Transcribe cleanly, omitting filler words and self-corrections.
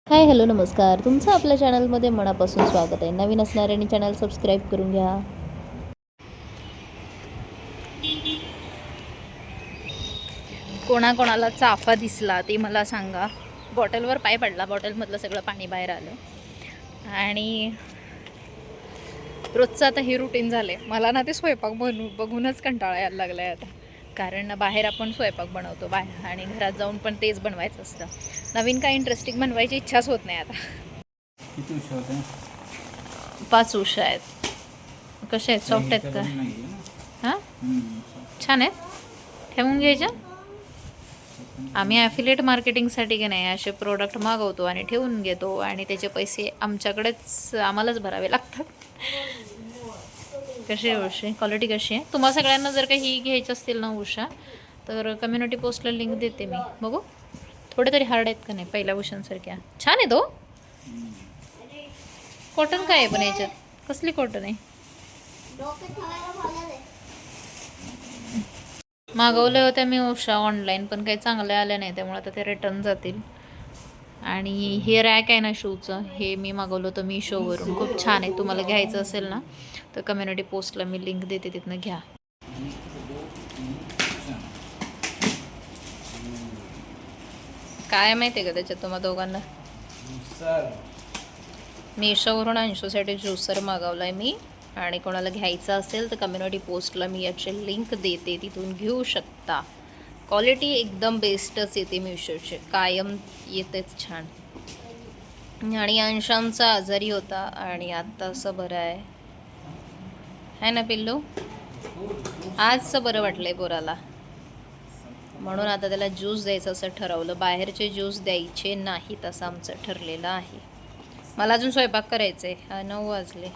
Hi hello नमस्कार. तुमचं आपल्या चॅनलमध्ये मनापासून स्वागत आहे. नवीन असणाऱ्यांनी चॅनल सबस्क्राईब करून घ्या. कोणाकोणाला चाफा दिसला ते मला सांगा. बॉटलवर पाय पडला, बॉटलमधलं सगळं पाणी बाहेर आलं. आणि रोजचं आता हे रुटीन झाले. मला ना ते स्वयंपाक बघूनच कंटाळा यायला लागला आहे आता. कारण बाहेर आपण स्वयंपाक बनवतो बाहेर आणि घरात जाऊन पण तेच बनवायचं असतं. नवीन काय इंटरेस्टिंग बनवायची इच्छाच होत नाही आता. किती उशीर होते? 5 उश्या आहेत. कसे आहेत? सॉफ्ट आहेत का? हां, छान आहेत. ठेवून घ्यायच्या. आम्ही ॲफिलिएट मार्केटिंगसाठी की नाही असे प्रोडक्ट मागवतो आणि ठेवून घेतो आणि त्याचे पैसे आम्हालाच भरावे लागतात. कशी आहे उशी? क्वालिटी कशी आहे? तुम्हा सगळ्यांना जर काही घ्यायचं असतील ना उषा, तर कम्युनिटी पोस्टला लिंक देते मी. बघू थोडे तरी हार्ड आहेत का नाही पहिल्या उशांसारख्या. छान आहे तो. कॉटन काय आहे पण याच्यात? कसली कॉटन आहे? मागवल्या होत्या मी उषा ऑनलाईन, पण काही चांगल्या आल्या नाही, त्यामुळे आता ते रिटर्न जातील. आणि हे रॅक आहे ना शूचं, हे मी मागवलं होतं मीशोवरून. खूप छान आहे. तुम्हाला घ्यायचं असेल ना तर कम्युनिटी पोस्टला मी लिंक देते, तिथनं घ्या. काय माहिती आहे का त्याच्यात तुम्हा दोघांना? मीशोवरून अंशूसाठी ज्युसर मागवला आहे मी. आणि कोणाला घ्यायचं असेल तर कम्युनिटी पोस्टला मी याची लिंक देते, तिथून घेऊ शकता. क्वालिटी एकदम बेस्टच येते मीशोची, कायम येतेच छान. आणि अंशांचा आजारी होता आणि आत्ता असं बरं आहे ना पिल्लू? आजचं बरं वाटलंय पोराला, म्हणून आता त्याला ज्यूस द्यायचं असं ठरवलं. बाहेरचे ज्यूस द्यायचे नाहीत असं आमचं ठरलेलं आहे. मला अजून स्वयंपाक करायचं आहे. 9 वाजले.